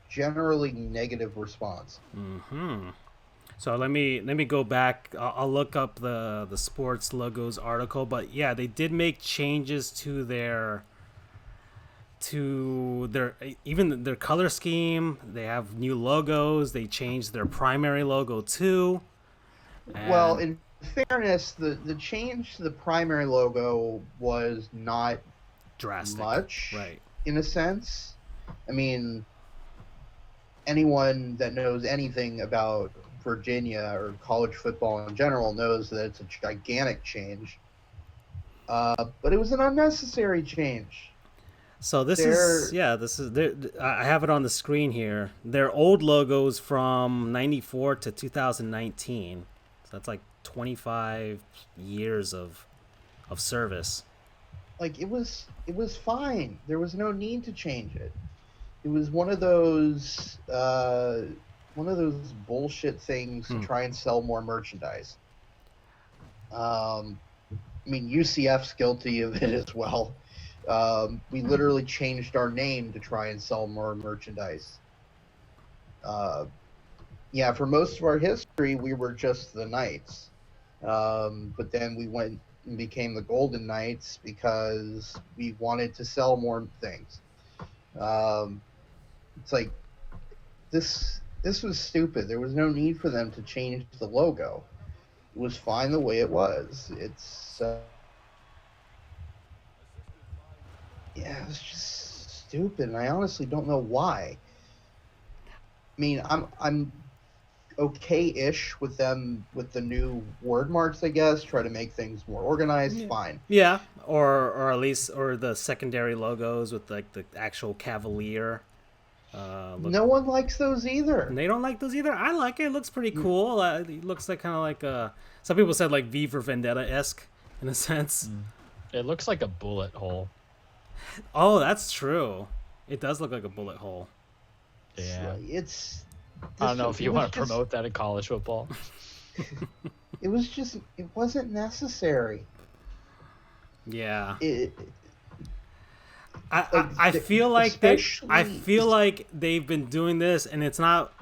generally negative response. Mm-hmm. So let me go back. I'll look up the sports logos article, but yeah, they did make changes to their even their color scheme. They have new logos. They changed their primary logo too. Well, And in fairness, the change to the primary logo was not drastic, much right? in a sense. I mean, anyone that knows anything about Virginia or college football in general knows that it's a gigantic change. But it was an unnecessary change. So this is They're yeah, this is I have it on the screen here. Their old logos from 94 to 2019. So that's like 25 years of service. like it was fine. There was no need to change it. It was one of those bullshit things to Hmm. try and sell more merchandise. I mean, UCF's guilty of it as well. We literally changed our name to try and sell more merchandise. Uh, yeah, for most of our history, we were just the Knights. But then we went and became the Golden Knights because we wanted to sell more things. Um, it's like this was stupid. There was no need for them to change the logo. It was fine the way it was. Yeah, it was just stupid, and I honestly don't know why. I mean, I'm okay-ish with them with the new word marks, I guess. Try to make things more organized. Yeah. Fine. Yeah, or at least or the secondary logos with like the actual Cavalier look. No one likes those either. They don't like those either. I like it. It looks pretty cool. It looks like kind of like some people said like V for Vendetta esque in a sense. It looks like a bullet hole. Oh, that's true. It does look like a bullet hole. Yeah. It's. I don't know if you want to just- promote that in college football. It was just. It wasn't necessary. Yeah. It, I feel like I especially- feel like they've been doing this, and it's not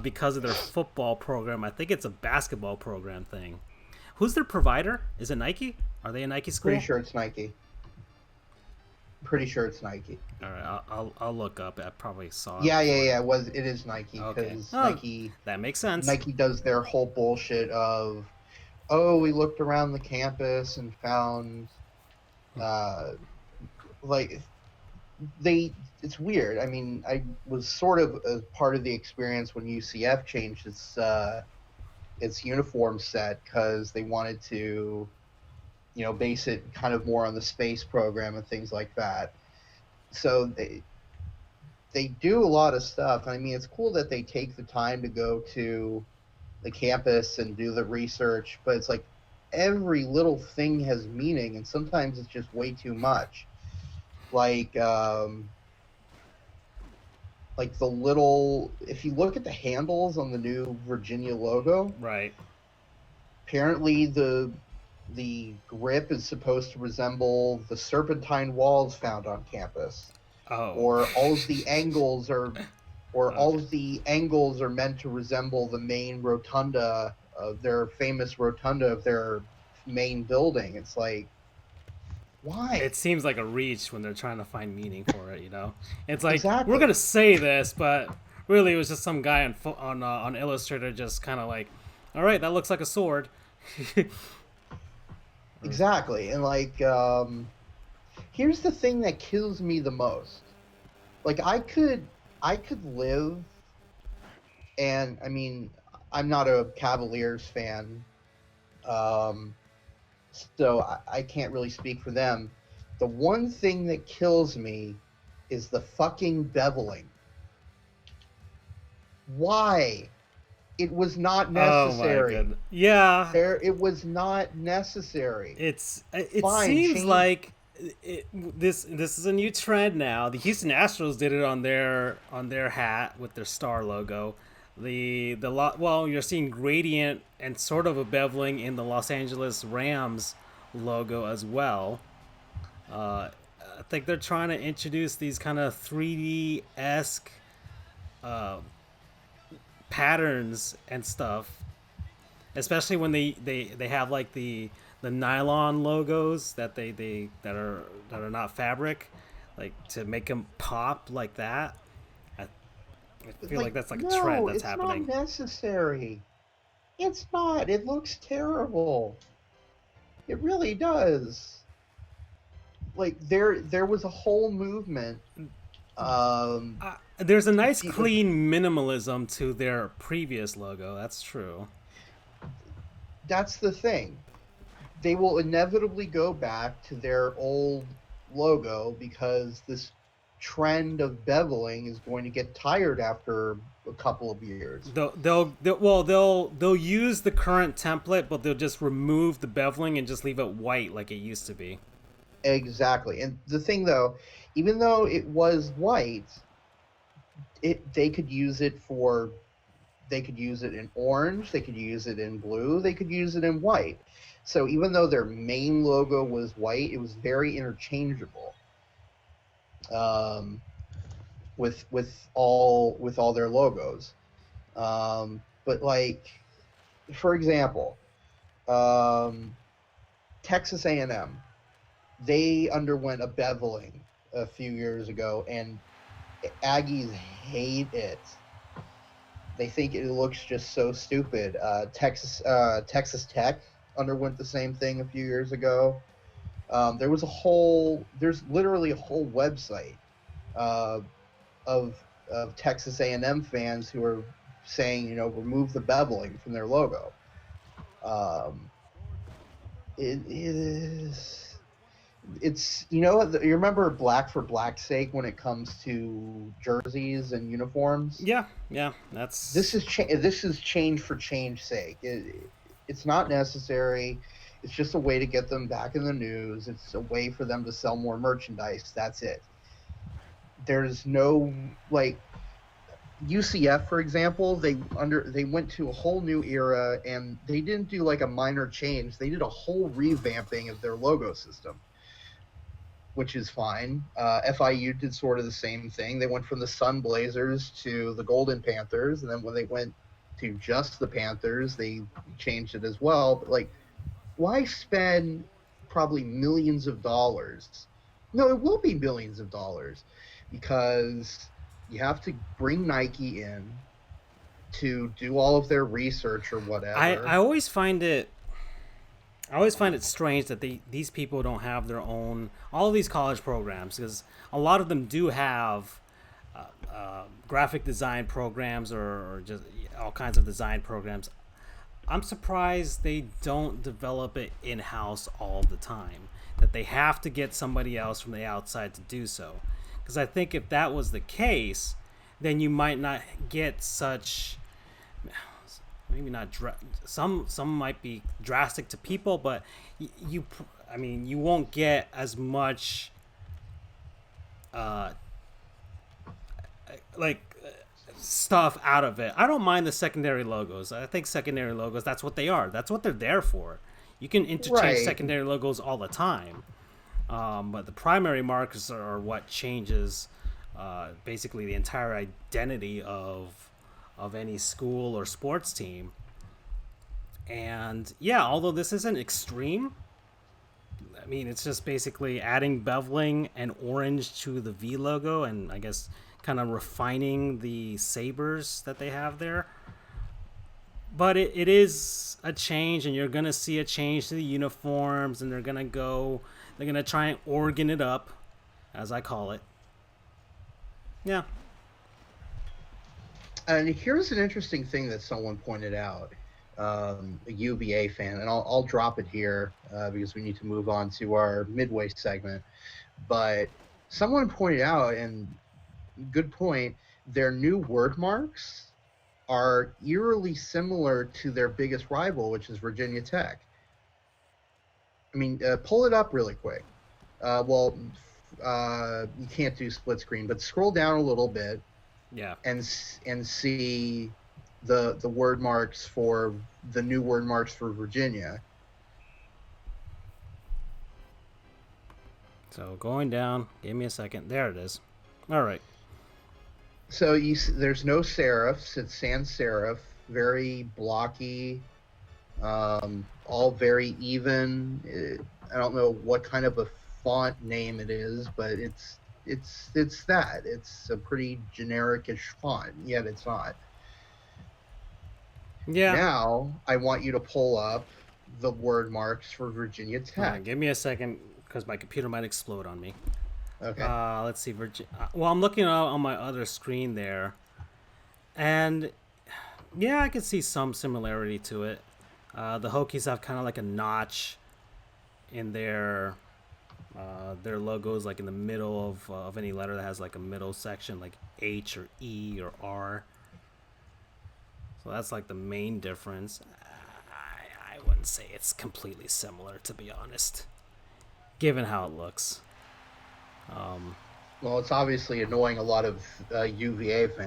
because of their football program. I think it's a basketball program thing. Who's their provider? Is it Nike? Are they a Nike school? Pretty sure it's Nike. Pretty sure it's Nike. All right, I'll look up. I probably saw. Yeah, it yeah, before. yeah. It is Nike Okay. because Oh, Nike that makes sense. Nike does their whole bullshit of, oh, we looked around the campus and found, like, it's weird. I mean, I was sort of a part of the experience when UCF changed its uniform set because they wanted to, base it kind of more on the space program and things like that. So they do a lot of stuff. I mean, it's cool that they take the time to go to the campus and do the research, but it's like every little thing has meaning, and sometimes it's just way too much. Like the little, if you look at the handles on the new Virginia logo, Right. apparently the grip is supposed to resemble the serpentine walls found on campus, Oh. or all of the angles are meant to resemble the main rotunda of their famous rotunda of their main building. It's like, why? It seems like a reach when they're trying to find meaning for it. It's like Exactly. we're gonna say this, but really it was just some guy on Illustrator just kind of like, all right, that looks like a sword. Exactly. And here's the thing that kills me the most. Like I could live, and I mean, I'm not a Cavaliers fan, um, so I can't really speak for them. The one thing that kills me is the fucking beveling. Why? It was not Oh my necessary. god. Yeah, It was not necessary. it Fine, seems change. like this is a new trend now. The Houston Astros did it on their hat with their star logo. The lot well, you're seeing gradient and sort of a beveling in the Los Angeles Rams logo as well. Uh, I think they're trying to introduce these kind of 3D esque patterns and stuff, especially when they have like the nylon logos that are not fabric, like to make them pop like that. I, I feel like Like, that's like a trend no, that's it's not happening. necessary. It's not. It looks terrible. It really does. Like there was a whole movement. Um, There's a nice pe- clean minimalism to their previous logo. That's true. that's the thing. They will inevitably go back to their old logo because this trend of beveling is going to get tired after a couple of years. They'll use the current template, but they'll just remove the beveling and just leave it white like it used to be. Exactly. And the thing though, even though it was white, it they could use it in orange, they could use it in blue, they could use it in white. So even though their main logo was white, it was very interchangeable, um, with all their logos. But like, for example, um, Texas A&M, they underwent a beveling a few years ago, and Aggies hate it. They think it looks just so stupid. Texas Tech underwent the same thing a few years ago. There's literally a whole website uh, of Texas A&M fans who are saying, remove the beveling from their logo. Um, it is you remember Black for Black's sake when it comes to jerseys and uniforms. Yeah, yeah, that's This is change for change sake. It's not necessary. It's just a way to get them back in the news. It's a way for them to sell more merchandise. That's it. There's no, like, UCF, for example. They went to a whole new era, and they didn't do like a minor change. They did a whole revamping of their logo system, which is fine. FIU did sort of the same thing. They went from the Sun Blazers to the Golden Panthers, and then when they went to just the Panthers, they changed it as well. But like, why spend probably millions of dollars? No, it will be millions of dollars because you have to bring Nike in to do all of their research or whatever. I always find it strange that these people don't have their own all of these college programs, because a lot of them do have graphic design programs, or just all kinds of design programs. I'm surprised they don't develop it in house all the time. That they have to get somebody else from the outside to do so. Because I think if that was the case, then you might not get such, maybe not some might be drastic to people, but you I mean, you won't get as much uh like stuff out of it. I don't mind the secondary logos. I think secondary logos, that's what they are. That's what they're there for. You can interchange Right. secondary logos all the time. But the primary markers are what changes basically the entire identity of any school or sports team. And yeah, although this isn't extreme, I mean, it's just basically adding beveling and orange to the V logo, and I guess kind of refining the sabers that they have there. but it is a change, and you're gonna see a change to the uniforms, and they're gonna try and organ it up, as I call it. Yeah. And here's an interesting thing that someone pointed out, a UVA fan, and I'll drop it here because we need to move on to our midway segment. But someone pointed out, and good point, their new word marks are eerily similar to their biggest rival, which is Virginia Tech. I mean, pull it up really quick. You can't do split screen, but scroll down a little bit. Yeah. And see the word marks for the new word marks for Virginia. So going down, give me a second. There it is. All right. So there's no serifs. It's sans serif. Very blocky. All very even. I don't know what kind of a font name it is, but it's that. It's a pretty generic-ish font, yet it's not. Yeah. Now I want you to pull up the word marks for Virginia Tech. Give me a second because my computer might explode on me. Okay. Let's see. Well, I'm looking on my other screen there, and yeah, I can see some similarity to it. The Hokies have kind of like a notch in their logos, like in the middle of any letter that has like a middle section, like H or E or R. So that's like the main difference. I wouldn't say it's completely similar, to be honest, given how it looks. Well, it's obviously annoying a lot of UVA fans.